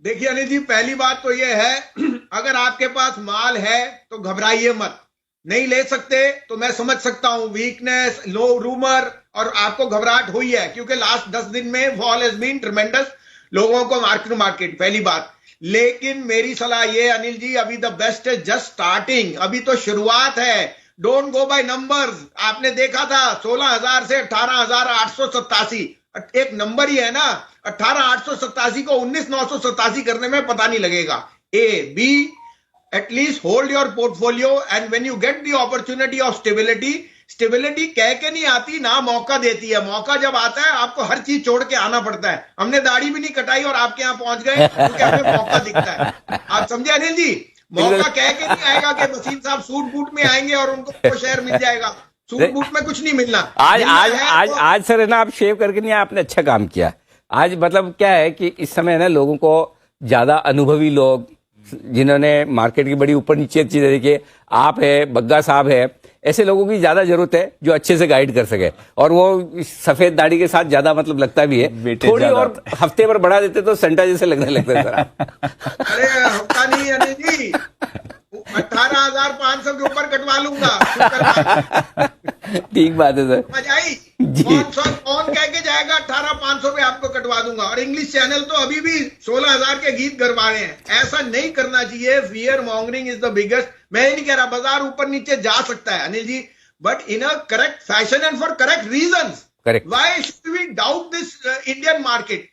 देखिए अनिल जी, पहली बात तो ये है अगर आपके पास माल है तो घबराइए मत। नहीं ले सकते तो मैं समझ सकता हूं, वीकनेस, लो रूमर, और आपको घबराहट हुई है क्योंकि लास्ट 10 दिन में फॉल हैज बीन ट्रमेंडस, लोगों को मार्केट टू मार्केट, पहली बात। लेकिन मेरी सलाह ये अनिल जी, अभी the best is just starting, अभी तो शुरुआत है। Don't go by numbers. आपने देखा था 16,000 से 18,887, एक नंबर ही है ना। 18,887 को 19,987 करने में पता नहीं लगेगा। A B, at least hold your portfolio and when you get the opportunity of stability, stability कह के नहीं आती ना, मौका देती है। मौका जब आता है आपको हर चीज छोड़ के आना पड़ता है। हमने दाढ़ी भी नहीं कटाई और आपके यहां पहुंच गए क्योंकि हमें मौका दिखता है। आप समझे अनिल जी? मौका कह के नहीं आएगा कि वसीम साहब सूट बूट में आएंगे और उनको शेयर मिल जाएगा। सूट बूट में कुछ नहीं मिलना। आज आज मिलना आज तो आज सर है ना, आप शेव करके नहीं आए, आपने अच्छा काम किया। आज मतलब क्या है कि इस समय है ना, लोगों को ज्यादा अनुभवी लोग जिन्होंने मार्केट की बड़ी ऊपर नीचे चीजें देखी, आप है, बग्गा साहब है, ऐसे लोगों की ज्यादा जरूरत है जो अच्छे से गाइड कर सके। और वो सफेद दाढ़ी के साथ ज्यादा मतलब लगता भी है। थोड़ी और हफ्ते भर बढ़ा देते तो संटा जैसे लगने लगता है सर आप। अरे हफ्ता नहीं अनिल जी, 18,500 के ऊपर कटवा लूंगा। ठीक बात है सर। समझ आई? जी। कौन कह के जाएगा 18,500 पे आपको कटवा दूंगा। और इंग्लिश चैनल तो अभी भी 16,000 के गीत गरबा रहे हैं। ऐसा नहीं करना चाहिए। Fear mongering is the biggest. मैं ये नहीं कह रहा बाजार ऊपर नीचे जा सकता है Anil ji, but in a correct fashion and for correct reasons. Correct. Why should we doubt this Indian market?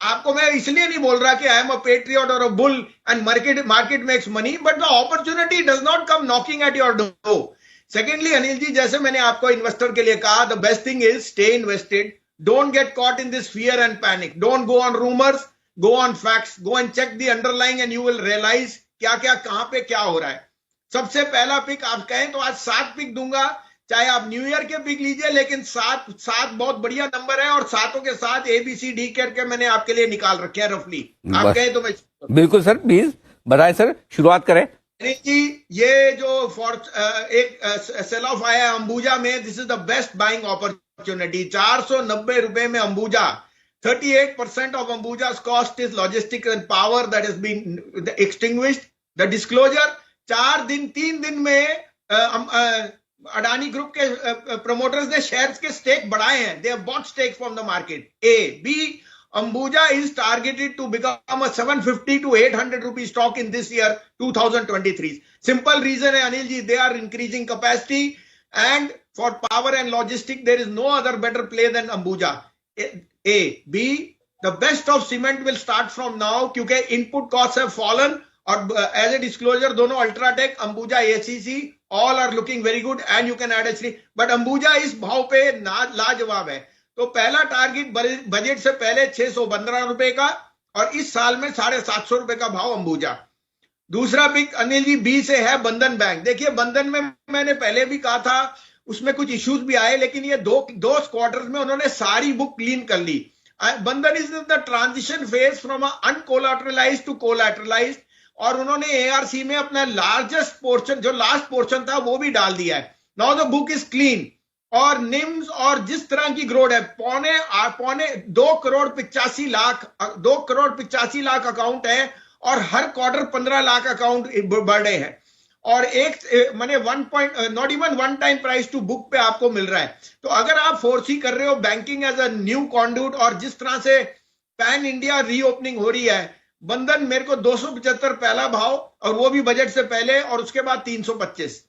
आपको मैं इसलिए नहीं बोल रहा कि आई एम अ पेट्रियट और a bull and market makes money, but the opportunity does not come knocking at your door. Secondly Anil ji, जैसे मैंने आपको इन्वेस्टर के लिए कहा, the best thing is stay invested, don't get caught in this fear and panic, don't go on rumours, go on facts, go and check the underlying and you will realise क्या क्या कहां पे क्या हो रहा है। सबसे पहला पिक आप कहें तो आज 7 पिक दूंगा, चाहे आप न्यू ईयर के पिक लीजिए, लेकिन 7 बहुत बढ़िया नंबर है और सातों के साथ ABCD करके मैंने आपके लिए निकाल रखे हैं रफली। आप कहें तो मैं बिल्कुल सर, प्लीज बताएं सर, शुरुआत करें। जी, ये जो एक सेल ऑफ आया है अंबुजा में, this is the best buying opportunity. 490 रुपए में Ambuja. 38% of Ambuja's cost is logistics and power that is been extinguished. The disclosure 3 दिन में अडानी ग्रुप के प्रमोटर्स ने शेयर्स के स्टेक बढ़ाए हैं। They have bought stake from the market. A B, Ambuja is targeted to become a 750 to 800 rupee stock in this year 2023. Simple reason है अनिल जी, they are increasing capacity and for power and logistics there is no other better play than Ambuja. A B, the best of cement will start from now क्योंकि input costs have fallen और as a disclosure दोनों Ultratech, Ambuja, ACC all are looking very good and you can add actually, but Ambuja इस भाव पे लाजवाब है। तो पहला टारगेट बजट से पहले 615 रुपए का और इस साल में 750 रुपए का भाव अंबुजा। दूसरा पिक अनिल जी बी से है बंधन बैंक। देखिए बंधन में मैंने पहले भी कहा था, उसमें कुछ इश्यूज भी आए, लेकिन ये दो क्वार्टर्स में उन्होंने सारी बुक क्लीन कर ली। Bandhan is the transition phase from uncollateralised to collateralised और उन्होंने ARC में अपना लार्जेस्ट पोर्शन, जो लास्ट पोर्शन था, वो भी डाल दिया है। Now the book is clean और निम्स और जिस तरह की ग्रोथ है, पौने 2 करोड़ 85 लाख अकाउंट है और हर क्वार्टर 15 लाख अकाउंट बढ़ रहे हैं और एक माने not even 1 time price to book पे आपको मिल रहा है। तो अगर आप फोरसी कर रहे हो banking as a new conduit और जिस तरह से पैन इंडिया रीओपनिंग हो रही है, बंधन मेरे को 275 पहला भाव और वो भी बजट से पहले, और उसके बाद 325।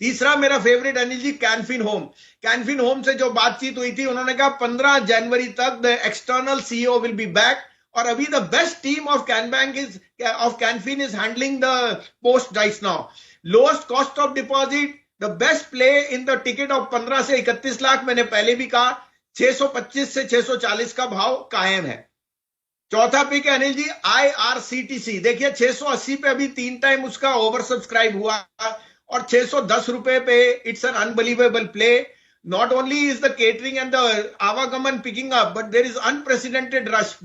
तीसरा मेरा favourite Anil ji Can Fin home. Can Fin home से जो बातचीत हुई थी, उन्होंने कहा 15 जनवरी तक the external CEO will be back और अभी the best team of Canfin is handling the post rights now. Lowest cost of deposit, the best play in the ticket of 15 से 31 लाख। मैंने पहले भी कहा 625 से 640 का भाव कायम है। चौथा पिक है अनिल जी IRCTC। देखिए 680 पे अभी 3 टाइम उसका ओवर सब्सक्राइब हुआ और 610 रुपए पे it's an unbelievable play. Not only is the catering and the आवागमन picking up, but there is unprecedented rush.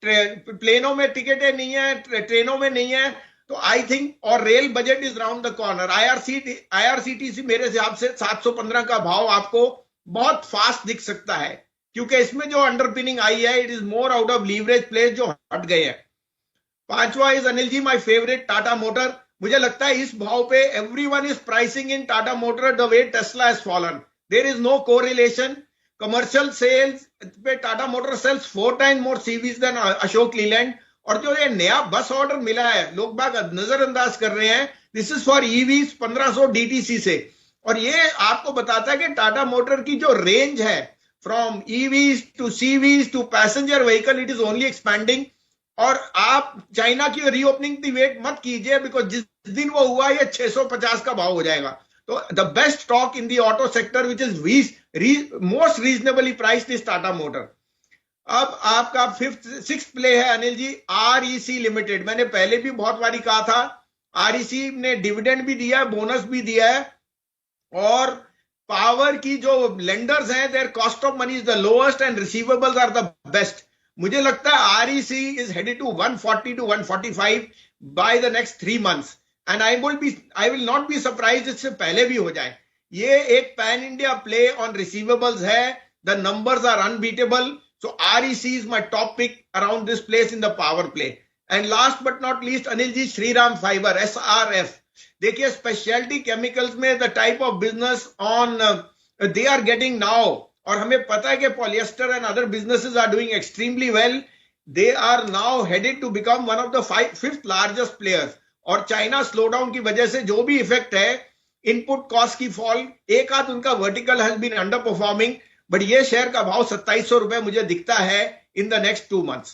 प्लेनों में टिकटें नहीं है, ट्रेनों में नहीं है, तो आई थिंक, और rail budget is round the corner. IRCTC मेरे हिसाब से 715 का भाव आपको बहुत फास्ट दिख सकता है क्योंकि इसमें जो अंडरपिनिंग आई है, it is more out of leverage place जो हट गए हैं। पांचवा is Anil ji my favourite Tata motor. मुझे लगता है इस भाव पे everyone is pricing in Tata motor the way Tesla has fallen. There is no correlation. Commercial sales पे Tata motor sales 4 times more CVs than Ashok Leyland. और जो ये नया बस ऑर्डर मिला है लोग बाग नजरअंदाज कर रहे हैं, this is for EVs 1500 DTC से। और ये आपको बताता है कि टाटा मोटर की जो रेंज है from EVs to CVs to passenger vehicle, it is only expanding. और आप चाइना की रीओपनिंग की वेट मत कीजिए, बिकॉज जिस दिन वो हुआ ये 650 का भाव हो जाएगा। तो the best stock in the auto sector which is most reasonably priced is Tata motor. अब आपका सिक्स प्ले है अनिल जी, आरईसी लिमिटेड। मैंने पहले भी बहुत बारी कहा था, आरईसी ने डिविडेंड भी दिया है, बोनस भी दिया है, और पावर की जो लेंडर्स हैं their cost of money is the lowest and receivables are the best. मुझे लगता है REC is headed to 140 to 145 by the next 3 months and I will not be surprise इससे पहले भी हो जाए। ये एक pan India play on receivables है, the numbers are unbeatable. So REC is my top pick around this place in the power play. And last but not least Anil ji, Shriram fibre SRF। देखिए speciality chemicals में the type of business on they are getting now, और हमें पता है कि polyester and other businesses are doing extremely well. They are now headed to become one of the 5th largest players. और China slowdown की वजह से जो भी इफेक्ट है, इनपुट कॉस्ट की फॉल, एक आध उनका vertical has been underperforming, but ये शेयर का भाव 2700 रुपए मुझे दिखता है इन द नेक्स्ट 2 months।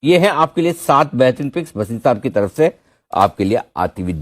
ये है आपके लिए 7 बेहतरीन पिक्स वसीम साहब की तरफ से आपके लिए आती हुई।